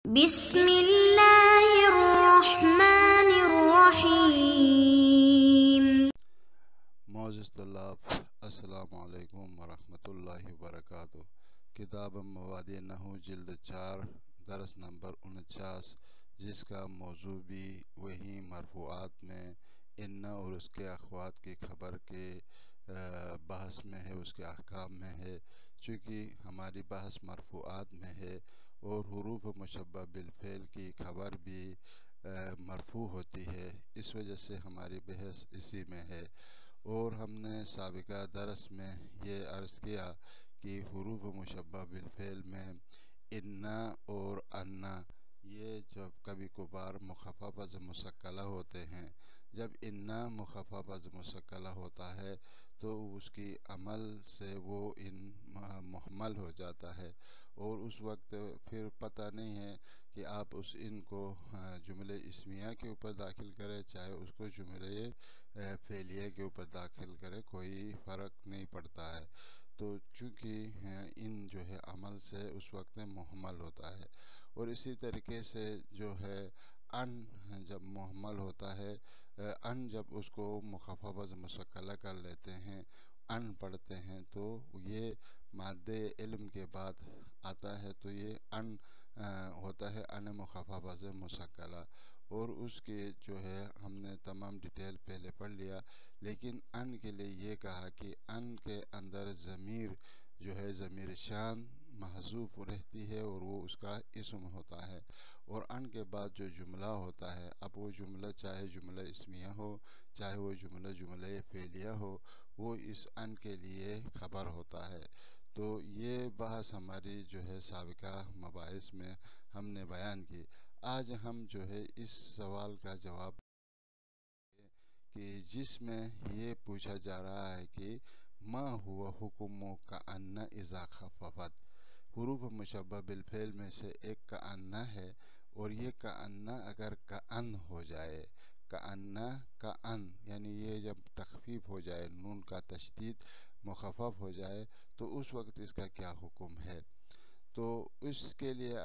بسم اللہ الرحمن الرحیم۔ معزز طلاب، السلام علیکم ورحمۃ اللہ وبرکاتہ۔ کتاب مواد نحو جلد 4 درس نمبر 49، جس کا موضوع بھی وہی مرفوعات میں ان اور اس کے اخوات کی خبر کے بحث میں ہے، اس کے احکام میں ہے۔ چونکہ ہماری بحث مرفوعات میں ہے اور حروف مشبہ بالفعل کی خبر بھی مرفوع ہوتی ہے، اس وجہ سے ہماری بحث اسی میں ہے۔ اور ہم نے سابقہ درس میں یہ عرض کیا کہ حروف مشبہ بالفعل میں انا اور انا یہ جب کبھی کبھار مخفف از مسکلہ ہوتے ہیں۔ جب انا مخفف از مسکلہ ہوتا ہے تو اس کی عمل سے وہ ان محمل ہو جاتا ہے، اور اس وقت پھر پتہ نہیں ہے کہ آپ اس ان کو جملے اسمیہ کے اوپر داخل کریں، چاہے اس کو جملے فعلیہ کے اوپر داخل کرے، کوئی فرق نہیں پڑتا ہے۔ تو چونکہ ان جو ہے عمل سے اس وقت میں محمل ہوتا ہے، اور اسی طریقے سے جو ہے ان جب محمل ہوتا ہے، ان جب اس کو مخفف از مسکلہ کر لیتے ہیں، ان پڑھتے ہیں، تو یہ مادے علم کے بعد آتا ہے، تو یہ ان ہوتا ہے ان مخفف از مسکلہ، اور اس کے جو ہے ہم نے تمام ڈیٹیل پہلے پڑھ لیا۔ لیکن ان کے لیے یہ کہا کہ ان کے اندر ضمیر جو ہے ضمیر شان محذوف رہتی ہے، اور وہ اس کا اسم ہوتا ہے، اور ان کے بعد جو جملہ ہوتا ہے، اب وہ جملہ چاہے جملہ اسمیہ ہو، چاہے وہ جملہ فعلیہ ہو، وہ اس ان کے لیے خبر ہوتا ہے۔ تو یہ بحث ہماری جو ہے سابقہ مباحث میں ہم نے بیان کی۔ آج ہم جو ہے اس سوال کا جواب کہ جس میں یہ پوچھا جا رہا ہے کہ ما ہوا حکم کأن اذا خففت۔ حروف مشبہ بالفعل میں سے ایک کأن ہے، اور یہ کأن اگر کأن ہو جائے، کأن یعنی یہ جب تخفیف ہو جائے، نون کا تشدید مخفف ہو جائے، تو اس وقت اس کا کیا حکم ہے۔ تو اس کے لیے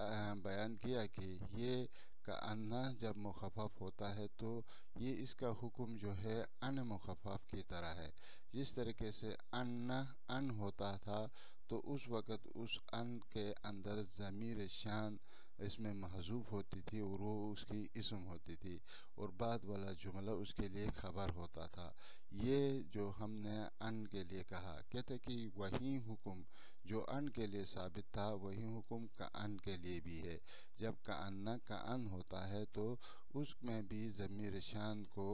بیان کیا کہ یہ کأن جب مخفف ہوتا ہے تو یہ اس کا حکم جو ہے ان مخفف کی طرح ہے۔ جس طریقے سے ان ہوتا تھا تو اس وقت اس ان کے اندر ضمیر شان اس میں محذوف ہوتی تھی، اور وہ اس کی اسم ہوتی تھی، اور بعد والا جملہ اس کے لیے خبر ہوتا تھا۔ یہ جو ہم نے ان کے لیے کہا، کہتے کہ وہی حکم جو ان کے لیے ثابت تھا، وہی حکم کأن کے لیے بھی ہے۔ جب کأن ہوتا ہے تو اس میں بھی ضمیر شان کو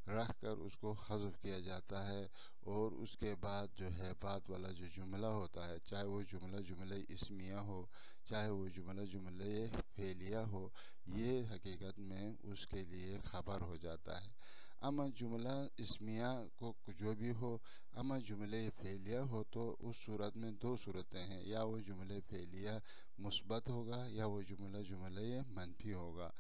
رکھ کر اس کو حذف کیا جاتا ہے، اور اس کے بعد جو ہے بعد والا جو جملہ ہوتا ہے، چاہے وہ جملہ اسمیہ ہو، چاہے وہ جملہ فعلیہ ہو، یہ حقیقت میں اس کے لیے خبر ہو جاتا ہے۔ اما جملہ اسمیہ کو جو بھی ہو، اما جملہ فعلیہ ہو، تو اس صورت میں دو صورتیں ہیں، یا وہ جملہ فعلیہ مثبت ہوگا، یا وہ جملہ منفی ہوگا۔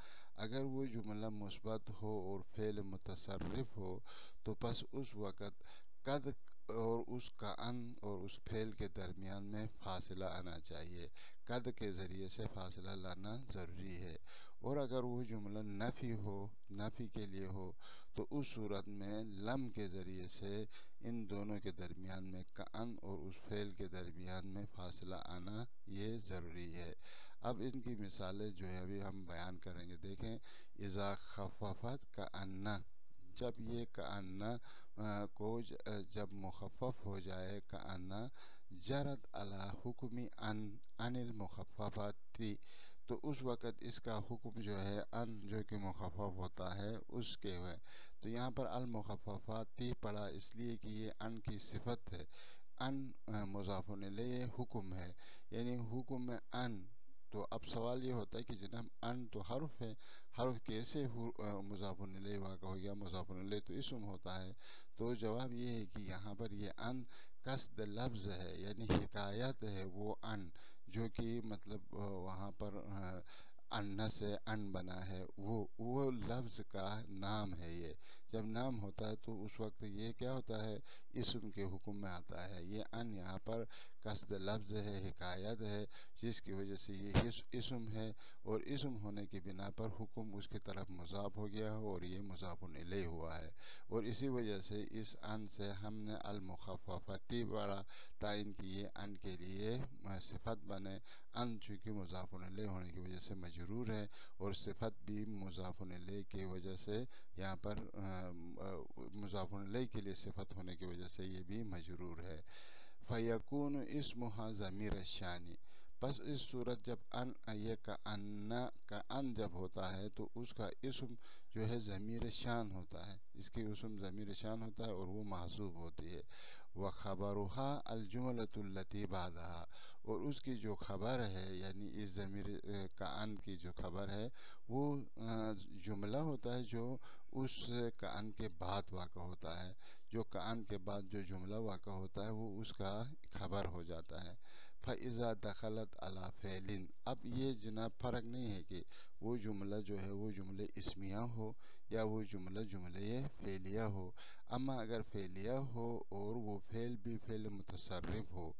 اگر وہ جملہ مثبت ہو اور فعل متصرف ہو تو پس اس وقت قد اور اس کأن اور اس فعل کے درمیان میں فاصلہ آنا چاہیے، قد کے ذریعے سے فاصلہ لانا ضروری ہے۔ اور اگر وہ جملہ نفی کے لیے ہو تو اس صورت میں لم کے ذریعے سے ان دونوں کے درمیان میں کأن اور اس فعل کے درمیان میں فاصلہ آنا یہ ضروری ہے۔ اب ان کی مثالیں جو ہے ابھی ہم بیان کریں گے۔ دیکھیں، اذا خففت کأن، جب یہ کأن کو جب مخفف ہو جائے، کأن جرت علی حکم ان المخففات، تو اس وقت اس کا حکم جو ہے ان جو کہ مخفف ہوتا ہے اس کے ہے۔ تو یہاں پر المخففات پڑھا اس لیے کہ یہ ان کی صفت ہے، ان مضاف الیہ حکم ہے، یعنی حکم میں ان۔ تو اب سوال یہ ہوتا ہے کہ جناب ان تو حرف ہے، حرف کیسے مضاف الیہ واقع ہو گیا؟ مضاف الیہ تو اسم ہوتا ہے۔ تو جواب یہ ہے کہ یہاں پر یہ ان قصد لفظ ہے، یعنی حکایت ہے وہ ان جو کہ مطلب وہاں پر ان سے ان بنا ہے، وہ لفظ کا نام ہے یہ، جب نام ہوتا ہے تو اس وقت یہ کیا ہوتا ہے، اسم کے حکم میں آتا ہے۔ یہ ان یہاں پر قصد لفظ ہے، حکایت ہے، جس کی وجہ سے یہ اسم ہے، اور اسم ہونے کی بنا پر حکم اس کی طرف مضاف ہو گیا ہو اور یہ مضاف الیہ ہوا ہے، اور اسی وجہ سے اس ان سے ہم نے المخففتی پڑھا تا ان کی یہ ان کے لیے صفت بنے۔ ان چونکہ مضاف الیہ ہونے کی وجہ سے مجرور ہے، اور صفت بھی مضاف الیہ کی وجہ سے یہاں پر مضاف الیہ کے لیے صفت ہونے کی وجہ سے یہ بھی مجرور ہے۔ فیکون اسمھا ضمیر الشانی، بس اس صورت جب یہ کا ان جب ہوتا ہے تو اس کا اسم جو ہے ضمیر شان ہوتا ہے، اس کی اسم ضمیر شان ہوتا ہے اور وہ محذوف ہوتی ہے۔ وخبرها الجملۃ التي بعدها، اور اس کی جو خبر ہے یعنی اس ضمیر کا ان کی جو خبر ہے وہ جملہ ہوتا ہے جو اس کان کے بعد واقع ہوتا ہے، جو کان کے بعد جو جملہ واقع ہوتا ہے وہ اس کا خبر ہو جاتا ہے۔ فَإِذَا دَخَلَتْ عَلَى فِعْلٍ، اب یہ جناب فرق نہیں ہے کہ وہ جملہ جو ہے وہ جملے اسمیہ ہو یا وہ جملے فعلیہ ہو، اما اگر فعلیہ ہو اور وہ فعل بھی فعل متصرف ہو،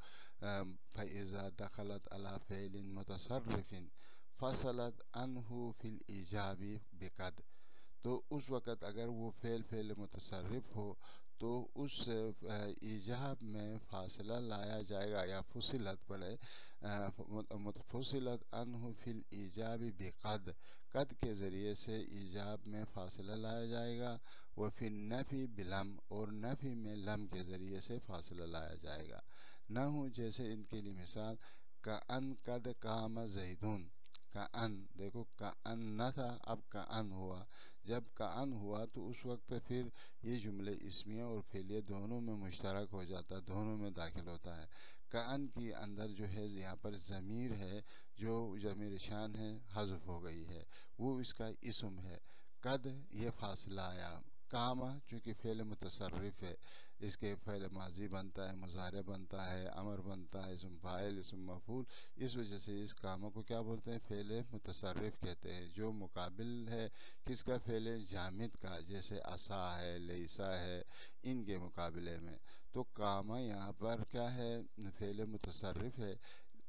فَإِذَا دَخَلَتْ عَلَى فِعْلٍ مُتَصَرِّفٍ فَصَلَتْ عَنْهُ فِي الْإِيجَابِ بِقَدْ، تو اس وقت اگر وہ فعل متصرف ہو تو اس ایجاب میں فاصلہ لایا جائے گا، یا فصلت پڑے فصلت عنہ فی الایجاب بقد، قد کے ذریعے سے ایجاب میں فاصلہ لایا جائے گا، وفی النفی بلم، اور نفی میں لم کے ذریعے سے فاصلہ لایا جائے گا۔ نہ ہوں جیسے ان کے لیے مثال کأن قد قام زیدون، کأن دیکھو کأن نہ تھا اب کأن ہوا، جب کأن ہوا تو اس وقت پھر یہ جملے اسمیہ اور فعلیہ دونوں میں مشترک ہو جاتا ہے، دونوں میں داخل ہوتا ہے۔ کأن کی اندر جو ہے یہاں پر ضمیر ہے جو ضمیر شان ہے حذف ہو گئی ہے، وہ اس کا اسم ہے۔ قد یہ فاصلہ آیا، قام چونکہ فعل متصرف ہے، اس کے فعل ماضی بنتا ہے، مضارع بنتا ہے، امر بنتا ہے، اسم فاعل، اسم مفعول، اس وجہ سے اس قام کو کیا بولتے ہیں، فعل متصرف کہتے ہیں، جو مقابل ہے کس کا، فعل جامد کا، جیسے عصا ہے، لیسا ہے، ان کے مقابلے میں۔ تو قام یہاں پر کیا ہے، فعل متصرف ہے،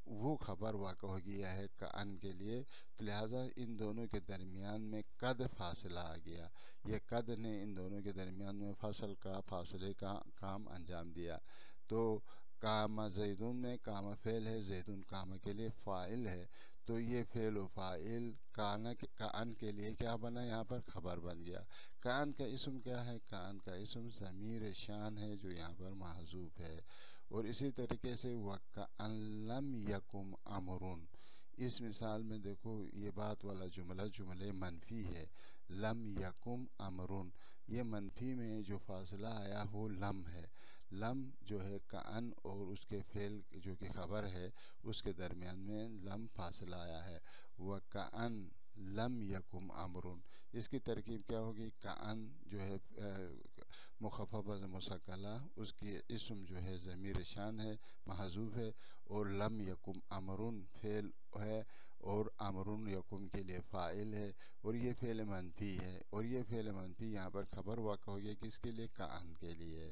وہ خبر واقع ہو گیا ہے کأن کے لیے، لہذا ان دونوں کے درمیان میں قد فاصلہ آ گیا، یہ قد نے ان دونوں کے درمیان میں فاصلے کا کام انجام دیا۔ تو قام زیدون میں قام فعل ہے، زیدون قام کے لیے فاعل ہے، تو یہ فعل و فاعل کأن کے لیے کیا بنا، یہاں پر خبر بن گیا۔ کأن کا اسم کیا ہے، کأن کا اسم ضمیر شان ہے جو یہاں پر محذوف ہے۔ اور اسی طریقے سے وَكَأَن لَّمْ يَكُنْ أَمْرٌ، اس مثال میں دیکھو یہ بات والا جملے منفی ہے، لم یکم امرن، یہ منفی میں جو فاصلہ آیا وہ لم ہے، لم جو ہے کأن اور اس کے فعل جو کہ خبر ہے اس کے درمیان میں لم فاصلہ آیا ہے۔ وَكَأَن لم یکم امرن، اس کی ترکیب کیا ہوگی، کأن جو ہے مخفف مسکلہ، اس کی اسم جو ہے ضمیر شان ہے محذوف ہے، اور لم یکم امرن فعل ہے، اور امرن یکم کے لیے فاعل ہے، اور یہ فعل منفی ہے، اور یہ فعل منفی یہاں پر خبر واقع ہو گیا کس کے لیے، کأن کے لیے۔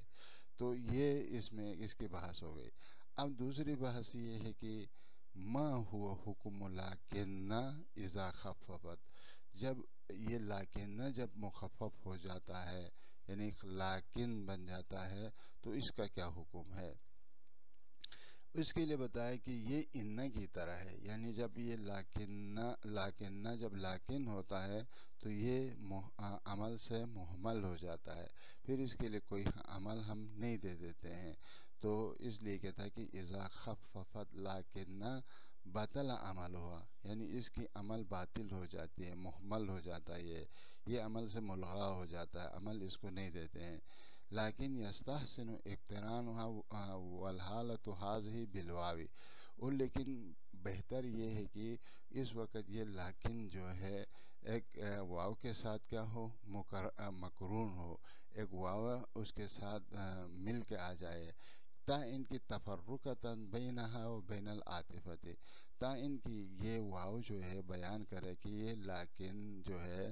تو یہ اس میں اس کی بحث ہو گئی۔ اب دوسری بحث یہ ہے کہ ما ہوا حکم لکن اذا خففت، جب یہ لاکن جب مخفف ہو جاتا ہے یعنی لاکن بن جاتا ہے تو اس کا کیا حکم ہے۔ اس کے لیے بتایا کہ یہ ان کی طرح ہے، یعنی جب یہ لاکن جب لاکن ہوتا ہے تو یہ عمل سے محمل ہو جاتا ہے، پھر اس کے لیے کوئی عمل ہم نہیں دے دیتے ہیں، تو اس لیے کہتا ہے کہ اذا خففت لاکن بطل عمل ہوا، یعنی اس کی عمل باطل ہو جاتی ہے، محمل ہو جاتا ہے، یہ عمل سے ملغا ہو جاتا ہے، عمل اس کو نہیں دیتے ہیں۔ لیکن یستحسن اقترانها والحالۃ هذه بالواو، اور لیکن بہتر یہ ہے کہ اس وقت یہ لیکن جو ہے ایک واو کے ساتھ کیا ہو، مقرون ہو، ایک واو اس کے ساتھ مل کے آ جائے، تا ان کی تفرقتاً بینہا و بین العاطفۃ، تا ان کی یہ واو جو ہے بیان کرے کہ یہ لیکن جو ہے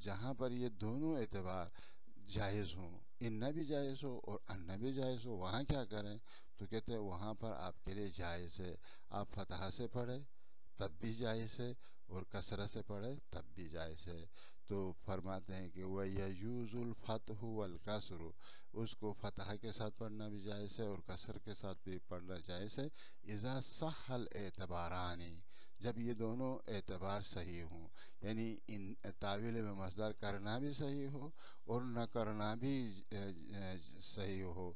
جہاں پر یہ دونوں اعتبار جائز ہوں، ان بھی جائز ہو اور ان بھی جائز ہو، وہاں کیا کریں؟ تو کہتے ہیں وہاں پر آپ کے لیے جائز ہے، آپ فتح سے پڑھیں تب بھی جائز ہے، اور کثرت سے پڑھے تب بھی جائز ہے۔ تو فرماتے ہیں کہ وَيَجُوزُ الْفَتْحُ وَالْكَسْرُ، اس کو فتح کے ساتھ پڑھنا بھی جائز ہے اور کسر کے ساتھ بھی پڑھنا جائز ہے، اذا صح الاعتباران، جب یہ دونوں اعتبار صحیح ہوں، یعنی ان تعویل میں مصدر کرنا بھی صحیح ہو اور نہ کرنا بھی صحیح ہو۔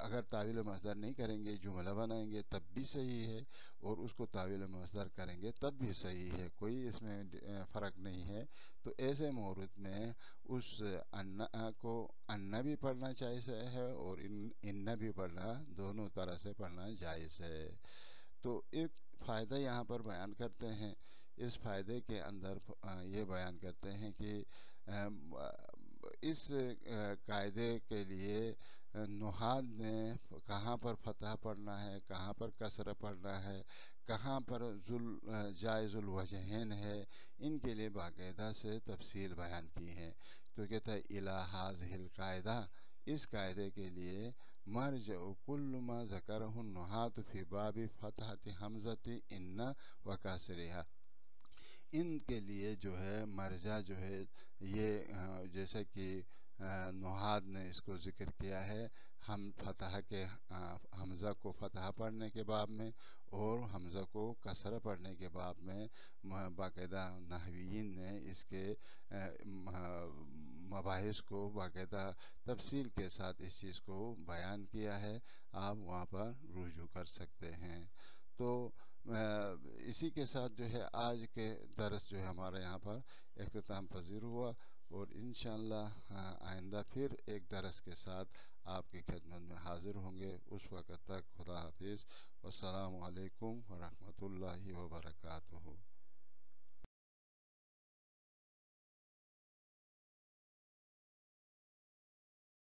اگر تعویل مصدر نہیں کریں گے، جملہ بنائیں گے تب بھی صحیح ہے، اور اس کو تعویل مصدر کریں گے تب بھی صحیح ہے، کوئی اس میں فرق نہیں ہے۔ تو ایسے مورد میں اس ان کو ان بھی پڑھنا جائز ہے اور ان بھی پڑھنا، دونوں طرح سے پڑھنا جائز ہے۔ تو ایک فائدہ یہاں پر بیان کرتے ہیں، اس فائدے کے اندر یہ بیان کرتے ہیں کہ اس قاعدے کے لیے نحات نے کہاں پر فتح پڑھنا ہے، کہاں پر کسر پڑھنا ہے، کہاں پر جائز الوجہین ہے، ان کے لیے باقاعدہ سے تفصیل بیان کی ہے۔ تو کہتا ہے الی ھذہ القاعدہ، اس قاعدے کے لیے مرجع کل ما ذکرہ النحات فی باب فتحۃ حمزۃ ان و کاسرہا، ان کے لیے جو ہے مرجع جو ہے یہ جیسے کہ نحات نے اس کو ذکر کیا ہے، ہم فتح کے حمزہ کو فتح پڑھنے کے باب میں اور حمزہ کو کسرہ پڑھنے کے باب میں باقاعدہ نحویین نے اس کے مباحث کو باقاعدہ تفصیل کے ساتھ اس چیز کو بیان کیا ہے، آپ وہاں پر رجوع کر سکتے ہیں۔ تو اسی کے ساتھ جو ہے آج کے درس جو ہے ہمارا یہاں پر اختتام پذیر ہوا، اور انشاءاللہ آئندہ پھر ایک درس کے ساتھ آپ کی خدمت میں حاضر ہوں گے۔ اس وقت تک خدا حافظ، والسلام علیکم ورحمۃ اللہ وبرکاتہ۔